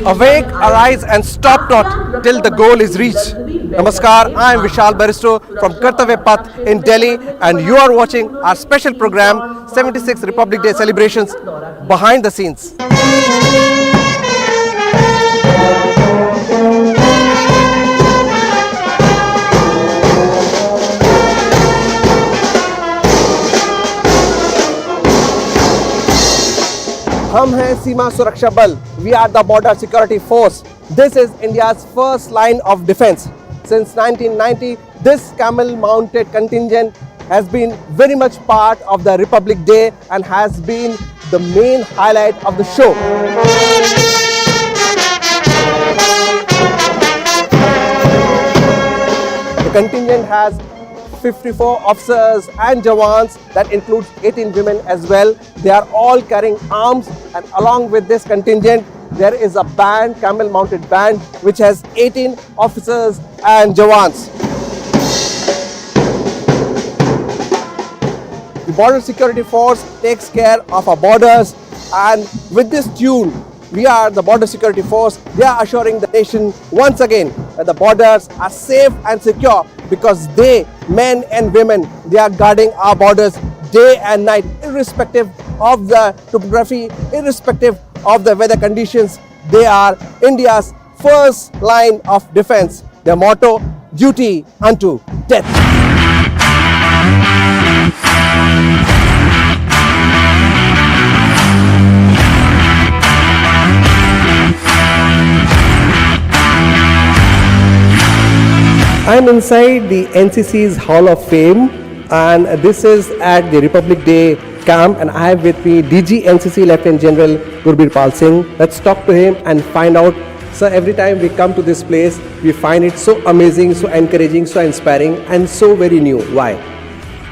Awake, arise and stop not till the goal is reached. Namaskar, I am Vishal Baristo from Kartavya Path in Delhi and you are watching our special program 76th Republic Day celebrations behind the scenes. हम हैं सीमा सुरक्षा बल. We are the border security force. This is India's first line of defense. Since 1990, this camel-mounted contingent has been very much part of the Republic Day and has been the main highlight of the show. The contingent has 54 officers and jawans, that includes 18 women as well. They are all carrying arms, and along with this contingent there is a band, camel mounted band, which has 18 officers and jawans. The border security force takes care of our borders, and with this tune, we are the border security force. They are assuring the nation once again that the borders are safe and secure, because they, men and women, they are guarding our borders day and night, irrespective of the topography, irrespective of the weather conditions. They are India's first line of defense. Their motto, duty unto death. I'm inside the NCC's Hall of Fame, and this is at the Republic Day camp, and I have with me DG NCC Lieutenant General Gurbir Pal Singh. Let's talk to him and find out. Sir, every time we come to this place, we find it so amazing, so encouraging, so inspiring and so very new. Why?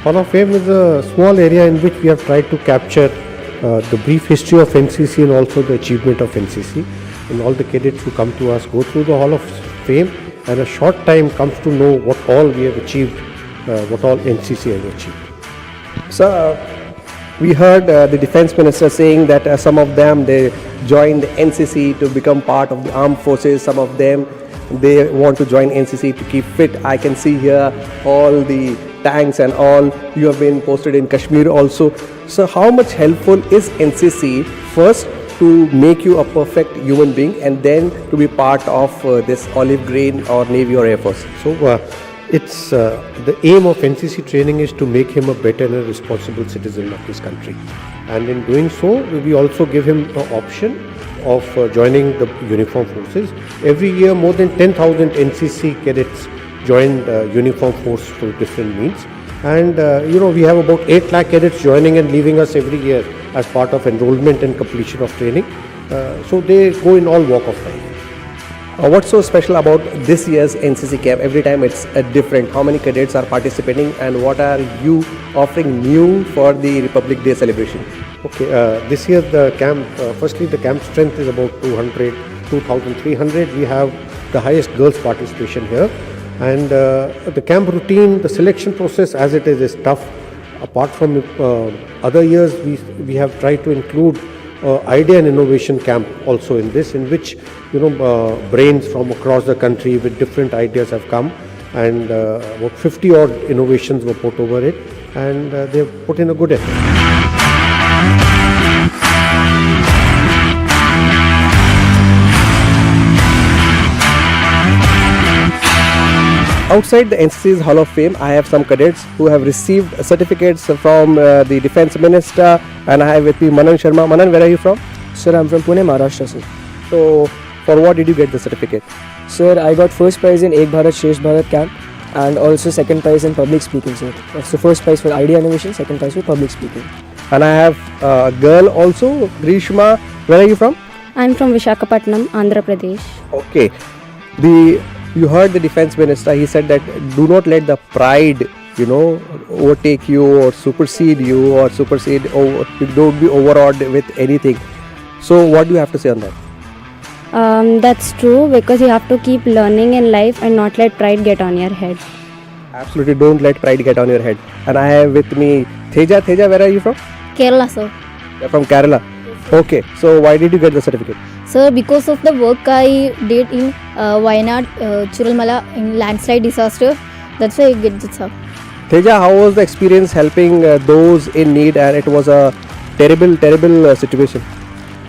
Hall of Fame is a small area in which we have tried to capture the brief history of NCC and also the achievement of NCC. And all the cadets who come to us go through the Hall of Fame, and a short time comes to know what all we have achieved, what all NCC has achieved. Sir, we heard the Defence Minister saying that some of them, they joined the NCC to become part of the armed forces. Some of them, they want to join NCC to keep fit. I can see here all the tanks and all. You have been posted in Kashmir also. So how much helpful is NCC first to make you a perfect human being, and then to be part of this olive green or Navy or Air Force? So it's the aim of NCC training is to make him a better and a responsible citizen of this country. And in doing so, we also give him the option of joining the uniform forces. Every year, more than 10,000 NCC cadets join the uniform force through different means. And we have about 8 lakh cadets joining and leaving us every year as part of enrollment and completion of training. So they go in all walk of life. What's so special about this year's NCC camp? Every time it's different. How many cadets are participating, and what are you offering new for the Republic Day celebration? Okay, this year the camp, firstly the camp strength is about 2,300. We have the highest girls participation here. And the camp routine, the selection process as it is tough. Apart from other years, we have tried to include idea and innovation camp also in this, in which brains from across the country with different ideas have come, and about 50 odd innovations were put over it, and they have put in a good effort. Outside the NCC's Hall of Fame, I have some cadets who have received certificates from the Defence Minister, and I have with me Manan Sharma. Manan, where are you from? Sir, I'm from Pune, Maharashtra, sir. So, for what did you get the certificate? Sir, I got first prize in Ek Bharat Shresh Bharat camp, and also second prize in public speaking, sir. So first prize for idea innovation, second prize for public speaking. And I have a girl also, Grishma. Where are you from? I'm from Visakhapatnam, Andhra Pradesh. Okay. You heard the Defence Minister, he said that do not let the pride, overtake you or supersede you or don't be overawed with anything. So what do you have to say on that? That's true, because you have to keep learning in life and not let pride get on your head. Absolutely, don't let pride get on your head. And I have with me Theja. Theja, where are you from? Kerala, sir. You're from Kerala. Yes, Okay, so why did you get the certificate? Sir, because of the work I did in Wayanad, Churalmala in landslide disaster, that's why I get this sir. Teja, how was the experience helping those in need, and it was a terrible situation?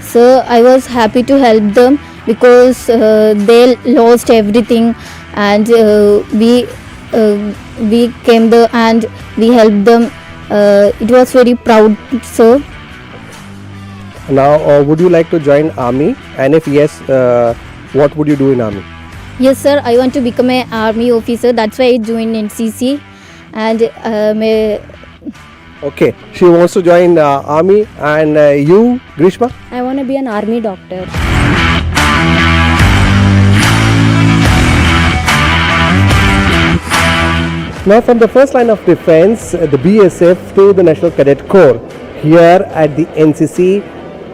Sir, I was happy to help them because they lost everything, and we came there and we helped them. It was very proud, sir. Now, would you like to join army? And if yes, what would you do in army? Yes, sir. I want to become an army officer. That's why I joined NCC, and Okay, she wants to join army, and you, Grishma? I want to be an army doctor. Now, from the first line of defense, the BSF to the National Cadet Corps, here at the NCC,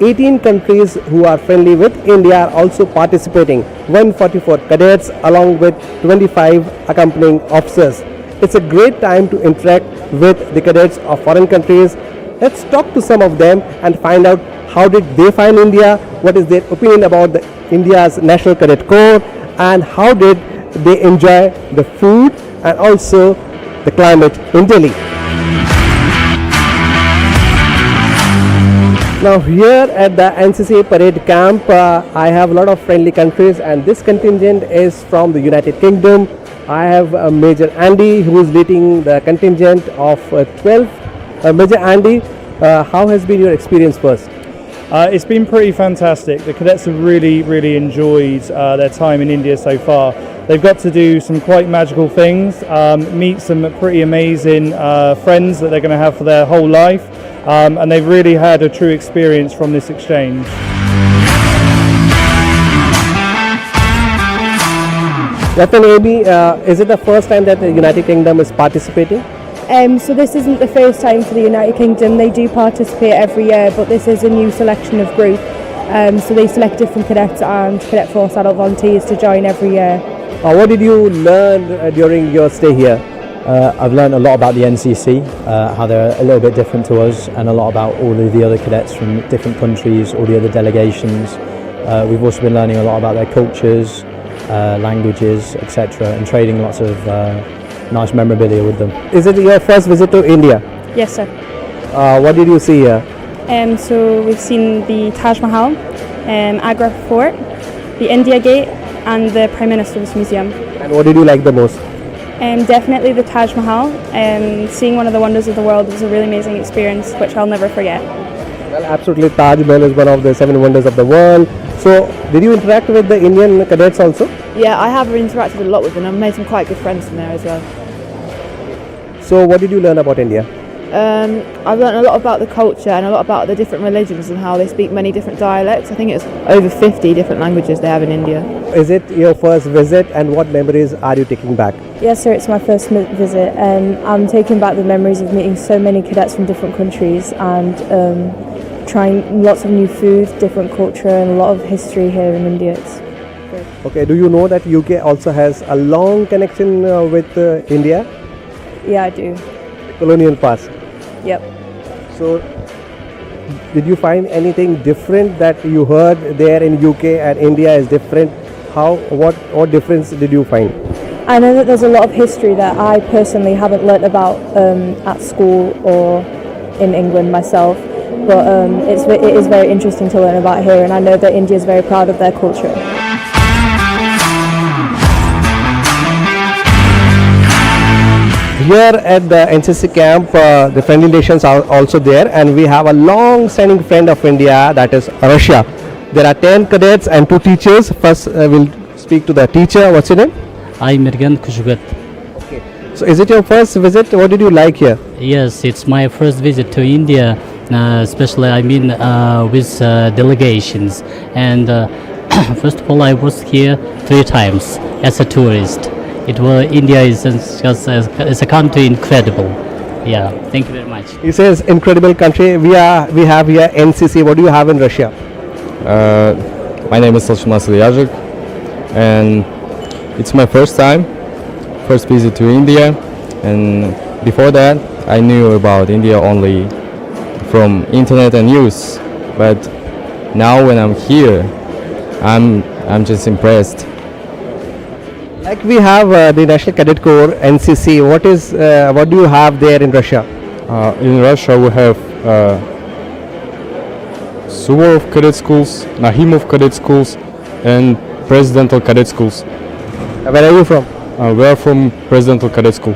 18 countries who are friendly with India are also participating. 144 cadets along with 25 accompanying officers. It's a great time to interact with the cadets of foreign countries. Let's talk to some of them and find out how did they find India, what is their opinion about India's National Cadet Corps, and how did they enjoy the food and also the climate in Delhi. Now here at the NCC parade camp, I have a lot of friendly countries, and this contingent is from the United Kingdom. I have Major Andy who is leading the contingent of 12. Major Andy, how has been your experience first? It's been pretty fantastic. The cadets have really enjoyed their time in India so far. They've got to do some quite magical things, meet some pretty amazing friends that they're going to have for their whole life, and they've really had a true experience from this exchange. Captain Amy, is it the first time that the United Kingdom is participating? So this isn't the first time for the United Kingdom. They do participate every year, but this is a new selection of group. So they select different cadets and cadet force adult volunteers to join every year. What did you learn during your stay here? I've learned a lot about the NCC, how they're a little bit different to us, and a lot about all of the other cadets from different countries, all the other delegations. We've also been learning a lot about their cultures, languages, etc., and trading lots of nice memorabilia with them. Is it your first visit to India? Yes, sir. What did you see here? So we've seen the Taj Mahal, Agra Fort, the India Gate, and the Prime Minister's Museum. And what did you like the most? Definitely the Taj Mahal. Seeing one of the wonders of the world was a really amazing experience, which I'll never forget. Well, absolutely, Taj Mahal is one of the 7 wonders of the world. So, did you interact with the Indian cadets also? Yeah, I have interacted a lot with them. I've made some quite good friends from there as well. So, what did you learn about India? I've learned a lot about the culture and a lot about the different religions and how they speak many different dialects. I think it's over 50 different languages they have in India. Is it your first visit, and what memories are you taking back? Yes, sir, it's my first visit. I'm taking back the memories of meeting so many cadets from different countries and trying lots of new food, different culture, and a lot of history here in India. It's great. Okay, do you know that UK also has a long connection with India? Yeah, I do. Colonial past. Yep. So, did you find anything different that you heard there in UK and India is different? What difference did you find? I know that there's a lot of history that I personally haven't learnt about at school or in England myself, but it is very interesting to learn about here, and I know that India is very proud of their culture. Here at the NCC camp, the friendly nations are also there, and we have a long-standing friend of India, that is Russia. There are 10 cadets and 2 teachers. First, we'll speak to the teacher. What's your name? I'm Mergan Kushugat. Okay. So, is it your first visit? What did you like here? Yes, it's my first visit to India, especially with delegations. And first of all, I was here 3 times as a tourist. India is as a country incredible. Yeah, thank you very much. He says incredible country. We have here NCC. What do you have in Russia? My name is Salshima Selyazhik, and it's my first visit to India. And before that, I knew about India only from internet and news. But now when I'm here, I'm just impressed. Like we have the National Cadet Corps NCC. What do you have there in Russia? In Russia, we have Suvorov Cadet Schools, Nahimov Cadet Schools, and Presidential Cadet Schools. Where are you from? We are from Presidential Cadet School.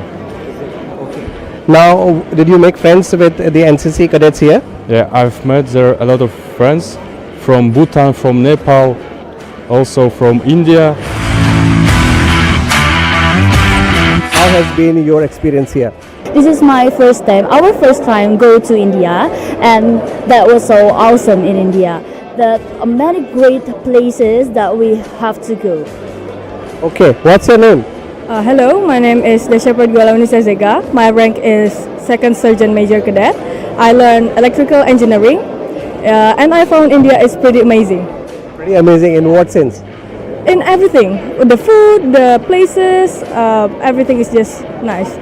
Now, did you make friends with the NCC cadets here? Yeah, I've met there a lot of friends from Bhutan, from Nepal, also from India. How has been your experience here? This is my first time, our first time go to India, and that was so awesome in India. There are many great places that we have to go. Okay, what's your name? Hello, my name is Deshapad Gwalaunisa Zega. My rank is Second Sergeant Major Cadet. I learned electrical engineering, and I found India is pretty amazing. Pretty amazing in what sense? In everything, the food, the places, everything is just nice.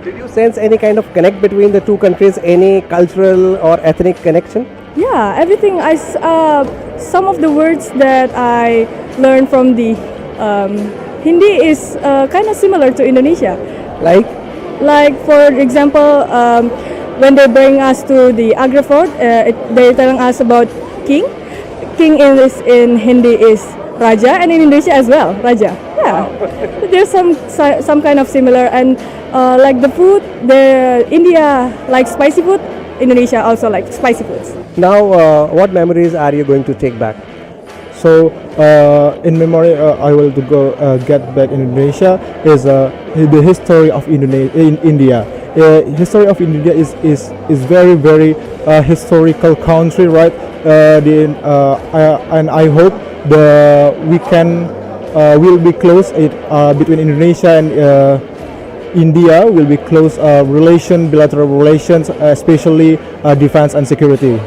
Did you sense any kind of connect between the two countries? Any cultural or ethnic connection? Yeah, everything. Some of the words that I learned from the Hindi is kind of similar to Indonesia. Like for example, when they bring us to the Agra Fort, they're telling us about king. King in Hindi is Raja, and in Indonesia as well, Raja. Yeah, there's some kind of similar, and like the food, India likes spicy food. Indonesia also likes spicy foods. Now, what memories are you going to take back? So, in memory, I will get back in Indonesia is the history of India. History of India is very very historical country, right? And I hope will be close between Indonesia and India will be close bilateral relations, especially defense and security.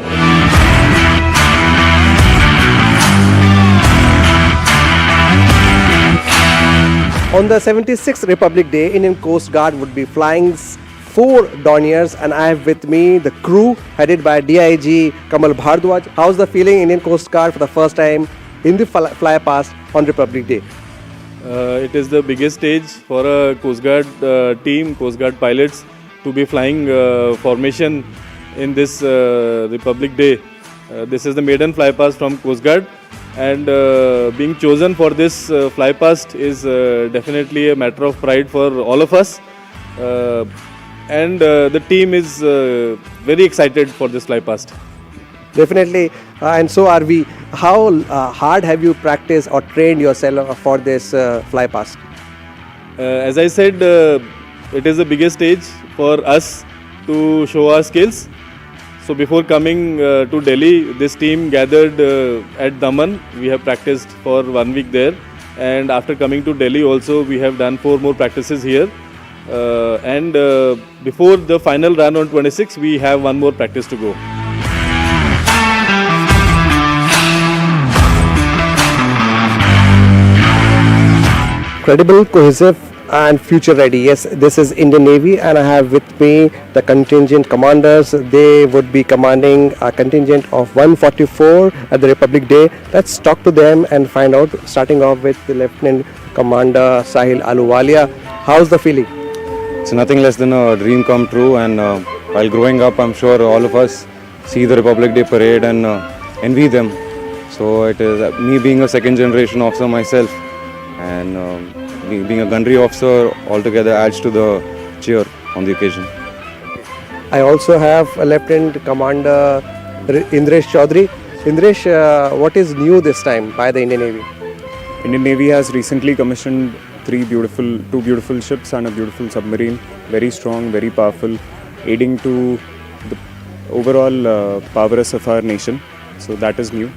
On the 76th Republic Day, Indian Coast Guard would be flying 4 Dorniers, and I have with me the crew headed by DIG Kamal Bhardwaj. How's the feeling Indian Coast Guard for the first time in the fly past on Republic Day? It is the biggest stage for a Coast Guard team, Coast Guard pilots to be flying formation in this Republic Day. This is the maiden fly past from Coast Guard, and being chosen for this fly past is definitely a matter of pride for all of us. And the team is very excited for this fly past. Definitely, and so are we. How hard have you practiced or trained yourself for this fly past? As I said, it is the biggest stage for us to show our skills. So before coming to Delhi, this team gathered at Daman. We have practiced for 1 week there, and after coming to Delhi also we have done 4 more practices here. And before the final run on 26, we have 1 more practice to go. Credible, cohesive and future ready. Yes, this is Indian Navy, and I have with me the contingent commanders. They would be commanding a contingent of 144 at the Republic Day. Let's talk to them and find out, starting off with the Lieutenant Commander Sahil Aluwalia. How's the feeling? It's nothing less than a dream come true, and while growing up, I'm sure all of us see the Republic Day parade and envy them. So it is me being a second generation officer myself, and being a gunnery officer altogether adds to the cheer on the occasion. I also have a Lieutenant Commander Indresh Chaudhary. Indresh, what is new this time by the Indian Navy? Indian Navy has recently commissioned two beautiful ships and a beautiful submarine, very strong, very powerful, aiding to the overall prowess of our nation. So that is new.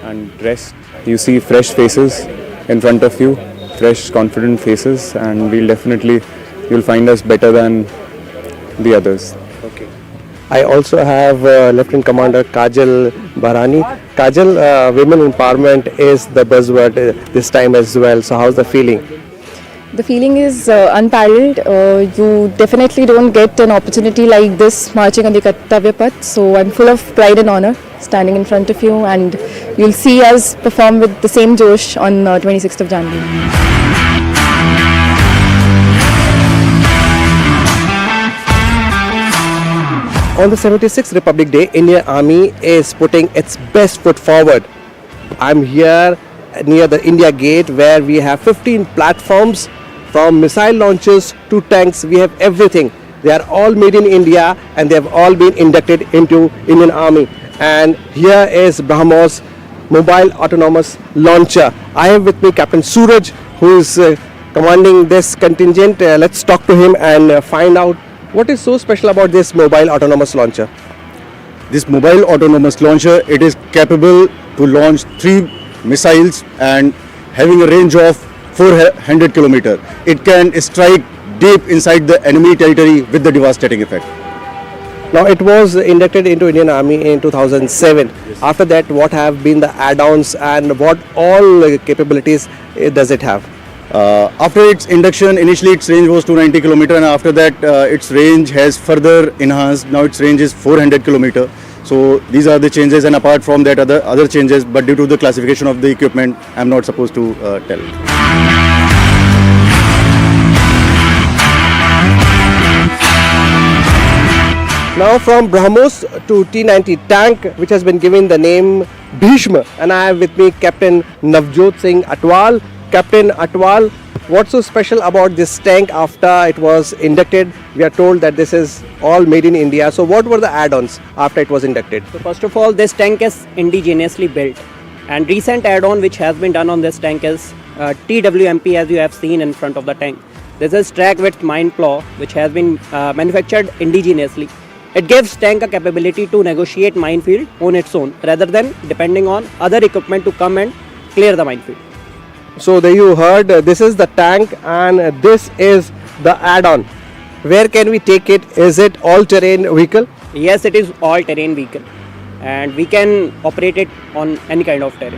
And rest, you see fresh faces in front of you, fresh confident faces, and you'll find us better than the others. Okay. I also have Lieutenant Commander Kajal Bharani. Kajal, women empowerment is the buzzword this time as well. So how's the feeling? The feeling is unparalleled. You definitely don't get an opportunity like this marching on the Kartavya Path. So I'm full of pride and honor standing in front of you, and you'll see us perform with the same josh on 26th of January. On the 76th Republic Day, Indian Army is putting its best foot forward. I'm here near the India Gate where we have 15 platforms, from missile launchers to tanks. We have everything. They are all made in India and they have all been inducted into Indian Army. And here is BrahMos mobile autonomous launcher. I have with me Captain Suraj, who is commanding this contingent. Let's talk to him and find out what is so special about this mobile autonomous launcher. This mobile autonomous launcher, it is capable to launch 3 missiles and having a range of 400 kilometers. It can strike deep inside the enemy territory with the devastating effect. Now it was inducted into Indian Army in 2007. Yes. After that, what have been the add-ons and what all capabilities does it have? After its induction, initially its range was 290 kilometers, and after that its range has further enhanced. Now its range is 400 kilometers. So these are the changes, and apart from that other changes, but due to the classification of the equipment, I am not supposed to tell. Now from BrahMos to T-90 tank, which has been given the name Bhishma, and I have with me Captain Navjot Singh Atwal. Captain Atwal, what's so special about this tank after it was inducted? We are told that this is all made in India. So what were the add-ons after it was inducted? So first of all, this tank is indigenously built, and recent add-on which has been done on this tank is TWMP, as you have seen in front of the tank. This is track width mine plow, which has been manufactured indigenously. It gives tank a capability to negotiate minefield on its own rather than depending on other equipment to come and clear the minefield. So there you heard, this is the tank and this is the add-on. Where can we take it? Is it all-terrain vehicle? Yes, it is all-terrain vehicle, and we can operate it on any kind of terrain.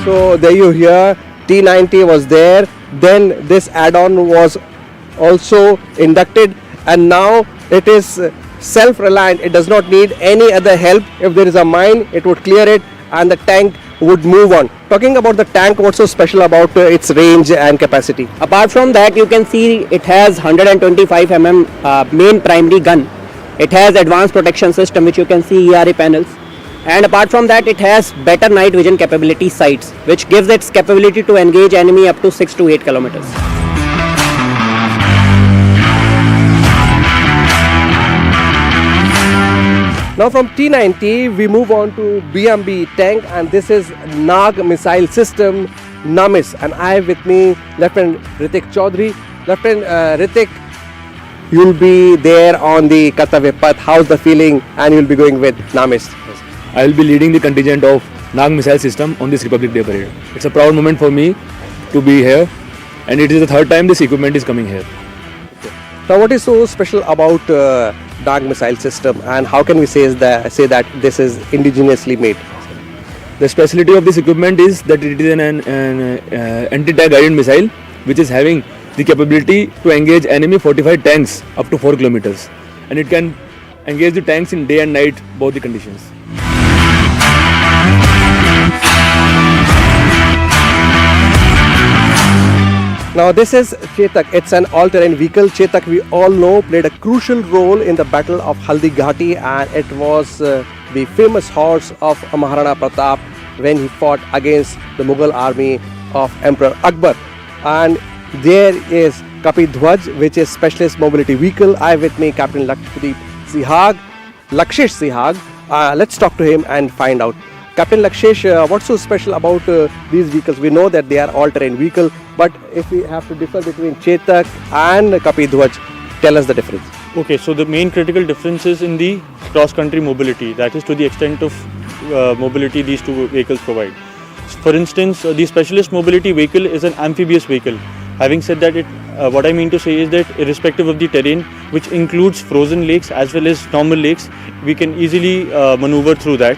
So there you hear, T-90 was there, then this add-on was also inducted, and now it is self-reliant. It does not need any other help. If there is a mine, it would clear it and the tank would move on. Talking about the tank, what's so special about its range and capacity? Apart from that, you can see it has 125 mm main primary gun. It has advanced protection system, which you can see ERA panels. And apart from that, it has better night vision capability sights, which gives its capability to engage enemy up to 6 to 8 kilometers. Now from T-90 we move on to BMB tank, and this is Nag missile system, NAMIS, and I have with me Lieutenant Ritik Chaudhary. Lieutenant Ritik, you'll be there on the Kartavya Path. How's the feeling? And you'll be going with NAMIS. Yes. I will be leading the contingent of Nag missile system on this Republic Day parade. It's a proud moment for me to be here, and it is the third time this equipment is coming here. Now what is so special about Nag missile system, and how can we say that this is indigenously made? The specialty of this equipment is that it is an anti-tank guided missile, which is having the capability to engage enemy fortified tanks up to 4 kilometers, and it can engage the tanks in day and night, both the conditions. Now this is Chetak. It's an all-terrain vehicle. Chetak, we all know, played a crucial role in the Battle of Haldi Ghati, and it was the famous horse of Maharana Pratap when he fought against the Mughal army of Emperor Akbar. And there is Kapi Dhwaj, which is specialist mobility vehicle. I have with me Captain Lakshish Sihag. Let's talk to him and find out. Captain Lakshish, what's so special about these vehicles? We know that they are all-terrain vehicle, but if we have to differ between Chetak and Kapi Dhwaj, tell us the difference. Okay, so the main critical difference is in the cross-country mobility. That is to the extent of mobility these two vehicles provide. For instance, the specialist mobility vehicle is an amphibious vehicle. Having said that, it What I mean to say is that irrespective of the terrain, which includes frozen lakes as well as normal lakes, we can easily maneuver through that.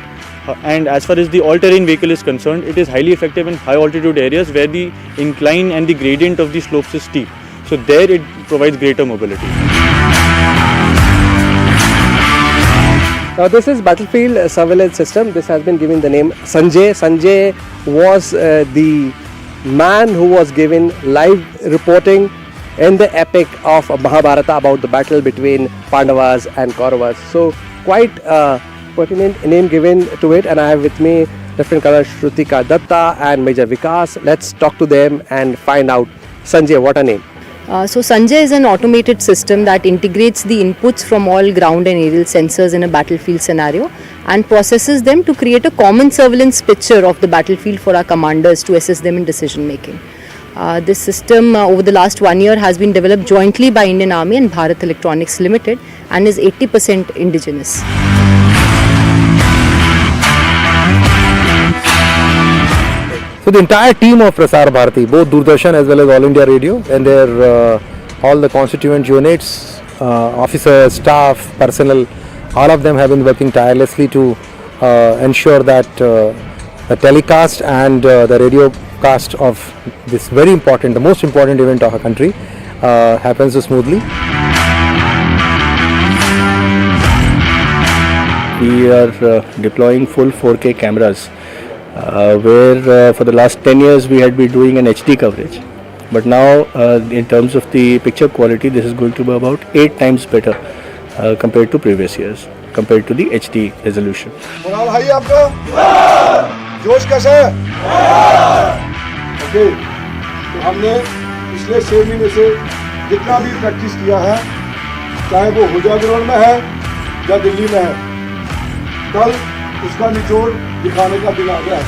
And as far as the all-terrain vehicle is concerned, it is highly effective in high altitude areas where the incline and the gradient of the slopes is steep. So there it provides greater mobility. Now this is battlefield surveillance system. This has been given the name Sanjay. Sanjay was the man who was given live reporting in the epic of Mahabharata about the battle between Pandavas and Kauravas. So quite pertinent name given to it, and I have with me Lieutenant Colonel Shrutika Datta and Major Vikas. Let's talk to them and find out. Sanjay, what a name. So Sanjay is an automated system that integrates the inputs from all ground and aerial sensors in a battlefield scenario and processes them to create a common surveillance picture of the battlefield for our commanders to assist them in decision making. This system over the last 1 year has been developed jointly by Indian Army and Bharat Electronics Limited and is 80% indigenous. So the entire team of Prasar Bharati, both Doordarshan as well as All India Radio, and their all the constituent units, officers, staff, personnel, all of them have been working tirelessly to ensure that the telecast and the radio cast of this very important, the most important event of our country happens smoothly. We are deploying full 4K cameras. Where for the last 10 years we had been doing an HD coverage, but now in terms of the picture quality, this is going to be about 8 times better compared to previous years, compared to the HD resolution. Morale high आपका? जोश कैसा है? Okay, तो हमने पिछले 6 महीने से जितना भी प्रैक्टिस किया है, चाहे वो हुजा ग्राउंड में है या दिल्ली में है, कल उसका निचोड़ दिखाने का दिन आ गया है।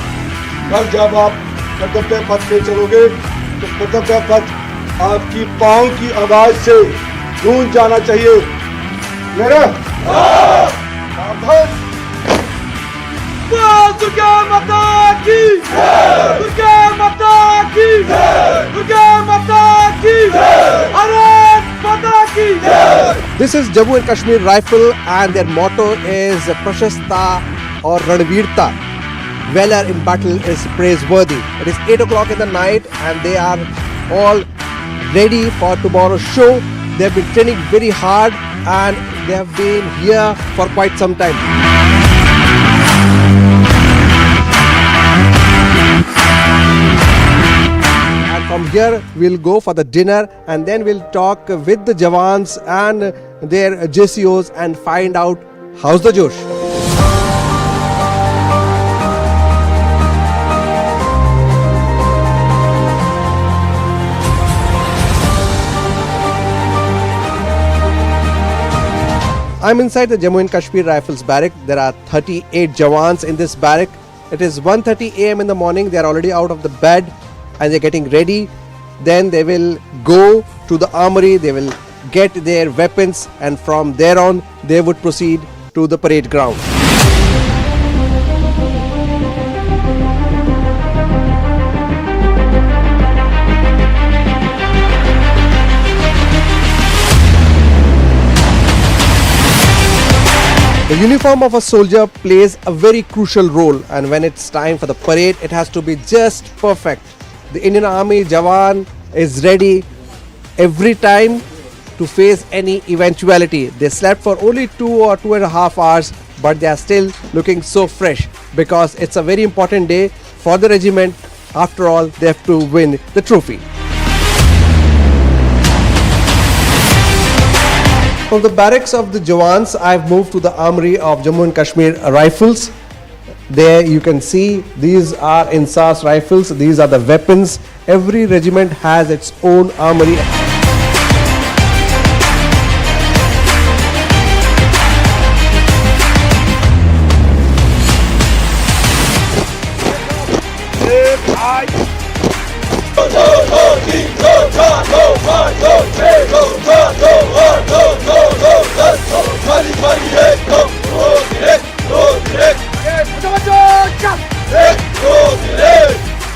कल जब आप कर्तव्य पथ पे चलोगे तो कर्तव्य पथ आपकी पाँव की आवाज से गूंज जाना चाहिए। मेरा सावधान। दुर्गा माता की, दुर्गा माता की, दुर्गा माता की, भारत माता की। This is Jammu and Kashmir Rifle, and their motto is Prashasta or Ranveerta. Valor in battle is praiseworthy. It is 8 o'clock in the night and they are all ready for tomorrow's show. They have been training very hard and they have been here for quite some time. And from here we'll go for the dinner and then we'll talk with the Jawans and their JCOs and find out how's the Josh. I'm inside the Jammu and Kashmir Rifles barrack. There are 38 Jawans in this barrack. It is 1:30 AM in the morning. They are already out of the bed and they're getting ready. Then they will go to the armory. They will get their weapons and from there on they would proceed to the parade ground. The uniform of a soldier plays a very crucial role, and when it's time for the parade, it has to be just perfect. The Indian Army Jawan is ready every time to face any eventuality. They slept for only 2 or 2.5 hours, but they are still looking so fresh because it's a very important day for the regiment. After all, they have to win the trophy. From the barracks of the Jawans, I've moved to the armory of Jammu and Kashmir Rifles. There you can see these are Insas rifles. These are the weapons. Every regiment has its own armory.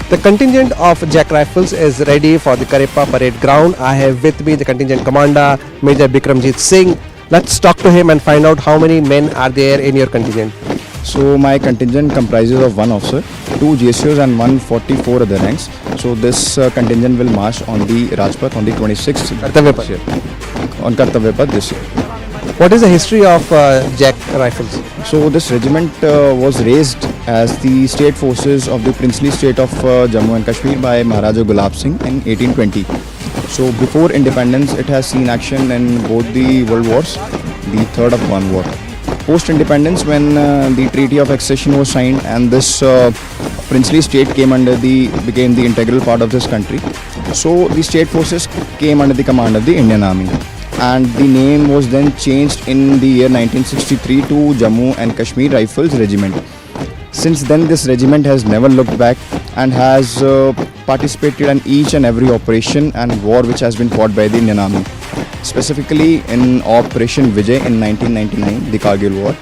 The contingent of Jack Rifles is ready for the Karepa parade ground. I have with me the contingent commander, Major Bikramjit Singh. Let's talk to him and find out how many men are there in your contingent. So my contingent comprises of 1 officer, 2 GSOs and 144 other ranks. So this contingent will march on the Rajpath on the 26th on Kartavya Path this year. What is the history of Jack Rifles? So this regiment was raised as the state forces of the princely state of Jammu and Kashmir by Maharaja Gulab Singh in 1820. So before independence it has seen action in both the world wars, the third Afghan war. Post independence, when the Treaty of Accession was signed and this princely state became the integral part of this country, so the state forces came under the command of the Indian Army, and the name was then changed in the year 1963 to Jammu and Kashmir Rifles Regiment. Since then this regiment has never looked back and has participated in each and every operation and war which has been fought by the Indian Army. Specifically in Operation Vijay in 1999, the Kargil war.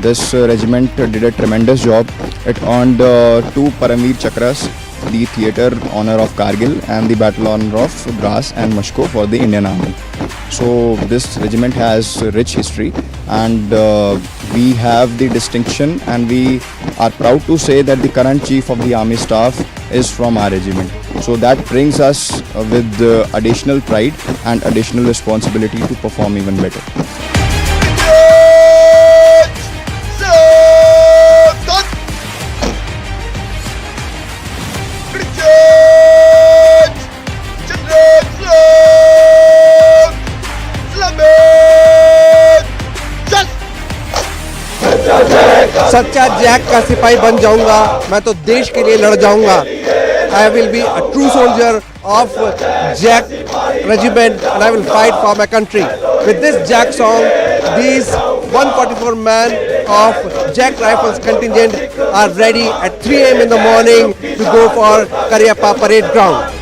This regiment did a tremendous job. It earned 2 Paramveer Chakras, the Theatre Honour of Kargil and the Battle Honour of Dras and Mashko for the Indian Army. So this regiment has a rich history, and we have the distinction, and we are proud to say that the current Chief of the Army Staff is from our regiment. So that brings us with additional pride and additional responsibility to perform even better. सच्चा Jack का सिपाही बन जाऊंगा, मैं तो देश के लिए लड़ जाऊंगा. I will be a true soldier of Jack regiment and I will fight for my country. With this Jack song, these 144 men of Jack Rifles contingent are ready at 3 AM in the morning to go for Karyappa parade ground.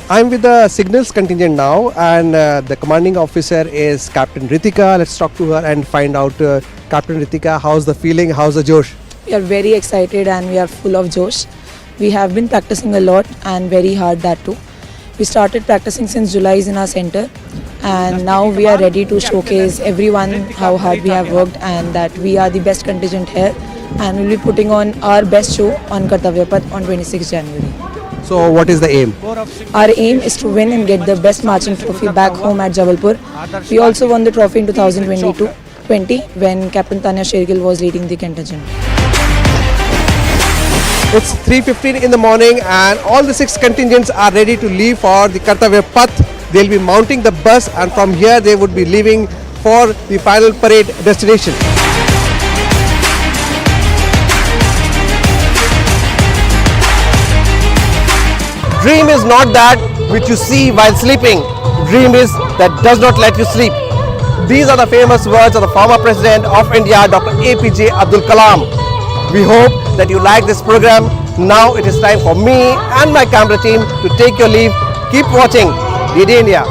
I'm with the signals contingent now, and the commanding officer is Captain Ritika. Let's talk to her and find out, Captain Ritika, how's the feeling, how's the Josh? We are very excited and we are full of Josh. We have been practicing a lot and very hard, that too. We started practicing since July in our center, and now we are ready to showcase everyone how hard we have worked and that we are the best contingent here, and we'll be putting on our best show on Kartavya Path on 26 January. So what is the aim? Our aim is to win and get the best marching trophy back home at Jabalpur. We also won the trophy in 2020 when Captain Tanya Shergill was leading the contingent. It's 3:15 in the morning and all the 6 contingents are ready to leave for the Kartavya Path. They'll be mounting the bus and from here they would be leaving for the final parade destination. Dream is not that which you see while sleeping. Dream is that does not let you sleep. These are the famous words of the former President of India, Dr. APJ Abdul Kalam. We hope that you like this program. Now it is time for me and my camera team to take your leave. Keep watching DD India.